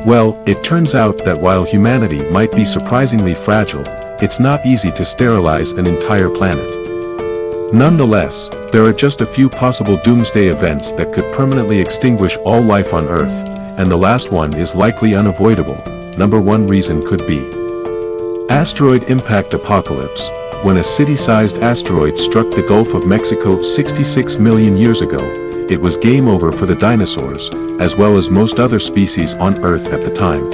Well, it turns out that while humanity might be surprisingly fragile, it's not easy to sterilize an entire planet. Nonetheless, there are just a few possible doomsday events that could permanently extinguish all life on Earth, and the last one is likely unavoidable. Number one reason could be asteroid impact apocalypse. When a city-sized asteroid struck the Gulf of Mexico 66 million years ago, it was game over for the dinosaurs, as well as most other species on Earth at the time.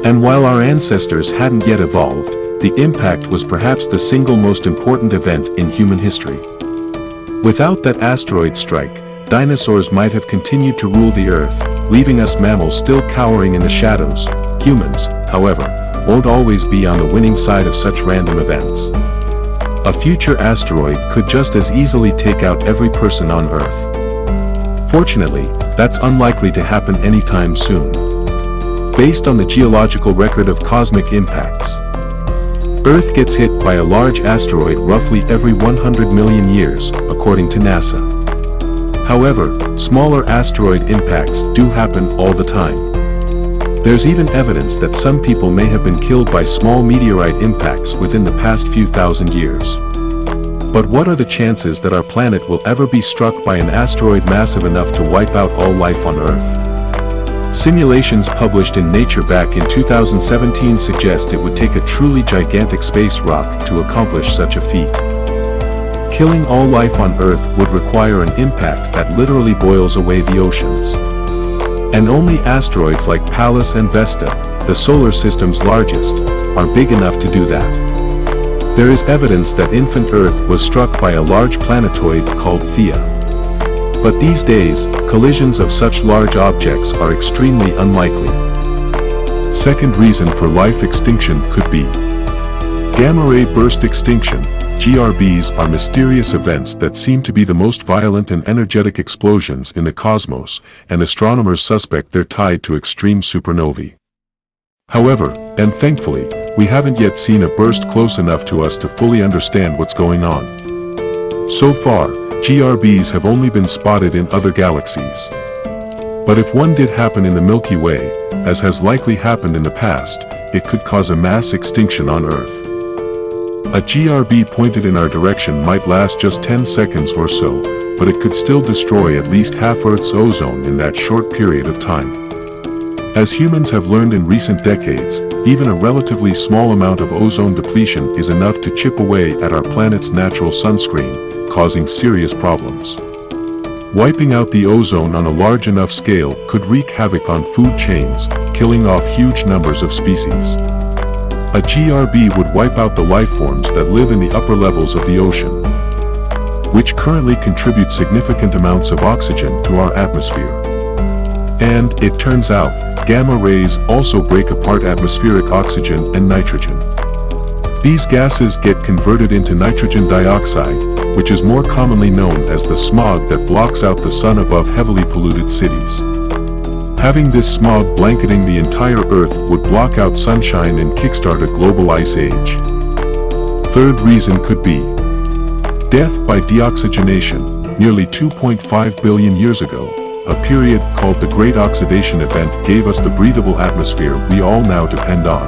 And while our ancestors hadn't yet evolved, the impact was perhaps the single most important event in human history. Without that asteroid strike, dinosaurs might have continued to rule the Earth, leaving us mammals still cowering in the shadows. Humans, however, won't always be on the winning side of such random events. A future asteroid could just as easily take out every person on Earth. Fortunately, that's unlikely to happen anytime soon. Based on the geological record of cosmic impacts, Earth gets hit by a large asteroid roughly every 100 million years, according to NASA. However, smaller asteroid impacts do happen all the time. There's even evidence that some people may have been killed by small meteorite impacts within the past few thousand years. But what are the chances that our planet will ever be struck by an asteroid massive enough to wipe out all life on Earth? Simulations published in Nature back in 2017 suggest it would take a truly gigantic space rock to accomplish such a feat. Killing all life on Earth would require an impact that literally boils away the oceans. And only asteroids like Pallas and Vesta, the solar system's largest, are big enough to do that. There is evidence that infant Earth was struck by a large planetoid called Theia. But these days, collisions of such large objects are extremely unlikely. Second reason for life extinction could be gamma-ray burst extinction. GRBs are mysterious events that seem to be the most violent and energetic explosions in the cosmos, and astronomers suspect they're tied to extreme supernovae. However, and thankfully, we haven't yet seen a burst close enough to us to fully understand what's going on. So far, GRBs have only been spotted in other galaxies. But if one did happen in the Milky Way, as has likely happened in the past, it could cause a mass extinction on Earth. A GRB pointed in our direction might last just 10 seconds or so, but it could still destroy at least half Earth's ozone in that short period of time. As humans have learned in recent decades, even a relatively small amount of ozone depletion is enough to chip away at our planet's natural sunscreen, causing serious problems. Wiping out the ozone on a large enough scale could wreak havoc on food chains, killing off huge numbers of species. A GRB would wipe out the life forms that live in the upper levels of the ocean, which currently contribute significant amounts of oxygen to our atmosphere. And, it turns out, gamma rays also break apart atmospheric oxygen and nitrogen. These gases get converted into nitrogen dioxide, which is more commonly known as the smog that blocks out the sun above heavily polluted cities. Having this smog blanketing the entire Earth would block out sunshine and kickstart a global ice age. Third reason could be death by deoxygenation. Nearly 2.5 billion years ago, a period called the Great Oxidation Event gave us the breathable atmosphere we all now depend on.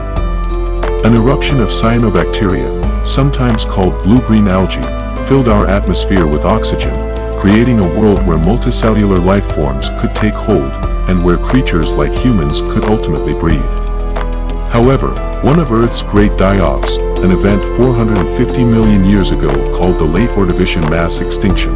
An eruption of cyanobacteria, sometimes called blue-green algae, filled our atmosphere with oxygen, creating a world where multicellular life forms could take hold, and where creatures like humans could ultimately breathe. However, one of Earth's great die-offs, an event 450 million years ago called the Late Ordovician Mass Extinction,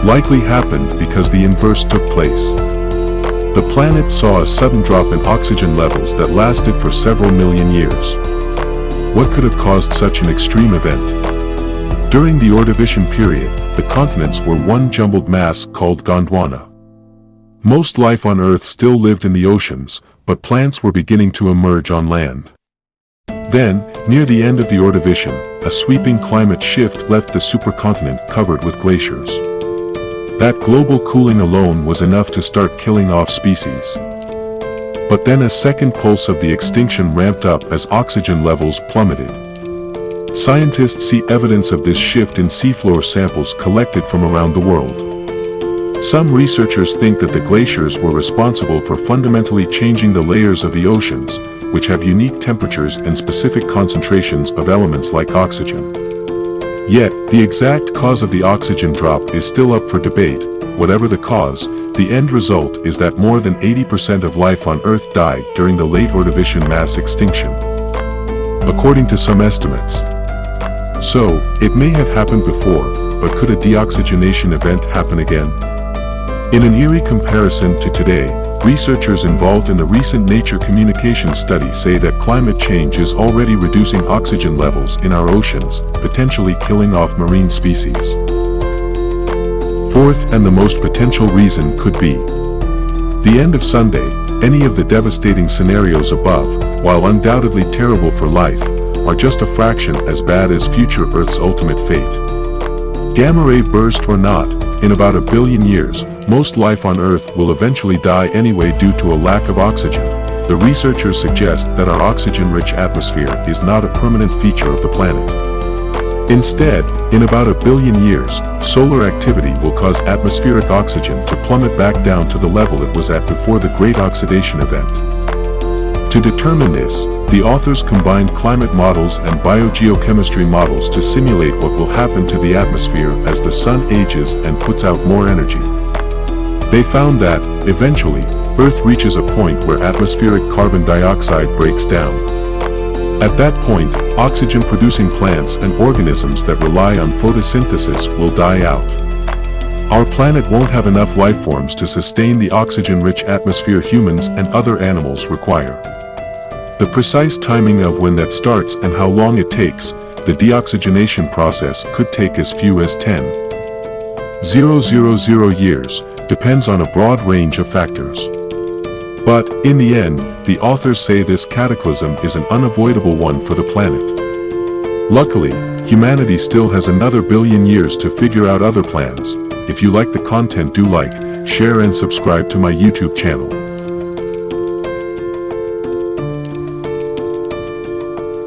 likely happened because the inverse took place. The planet saw a sudden drop in oxygen levels that lasted for several million years. What could have caused such an extreme event? During the Ordovician period, the continents were one jumbled mass called Gondwana. Most life on Earth still lived in the oceans, but plants were beginning to emerge on land. Then, near the end of the Ordovician, a sweeping climate shift left the supercontinent covered with glaciers. That global cooling alone was enough to start killing off species. But then a second pulse of the extinction ramped up as oxygen levels plummeted. Scientists see evidence of this shift in seafloor samples collected from around the world. Some researchers think that the glaciers were responsible for fundamentally changing the layers of the oceans, which have unique temperatures and specific concentrations of elements like oxygen. Yet, the exact cause of the oxygen drop is still up for debate. Whatever the cause, the end result is that more than 80% of life on Earth died during the late Ordovician mass extinction, according to some estimates. So, it may have happened before, but could a deoxygenation event happen again? In an eerie comparison to today, researchers involved in the recent Nature Communications study say that climate change is already reducing oxygen levels in our oceans, potentially killing off marine species. Fourth, and the most potential reason could be the end of Sunday. Any of the devastating scenarios above, while undoubtedly terrible for life, are just a fraction as bad as future Earth's ultimate fate. Gamma ray burst or not, in about 1 billion years, most life on Earth will eventually die anyway due to a lack of oxygen. The researchers suggest that our oxygen-rich atmosphere is not a permanent feature of the planet. Instead, in about 1 billion years, solar activity will cause atmospheric oxygen to plummet back down to the level it was at before the Great Oxidation Event. To determine this, the authors combined climate models and biogeochemistry models to simulate what will happen to the atmosphere as the sun ages and puts out more energy. They found that, eventually, Earth reaches a point where atmospheric carbon dioxide breaks down. At that point, oxygen-producing plants and organisms that rely on photosynthesis will die out. Our planet won't have enough life forms to sustain the oxygen-rich atmosphere humans and other animals require. The precise timing of when that starts and how long it takes, the deoxygenation process could take as few as 10,000 years, depends on a broad range of factors. But, in the end, the authors say this cataclysm is an unavoidable one for the planet. Luckily, humanity still has another 1 billion years to figure out other plans. If you like the content, do like, share and subscribe to my YouTube channel.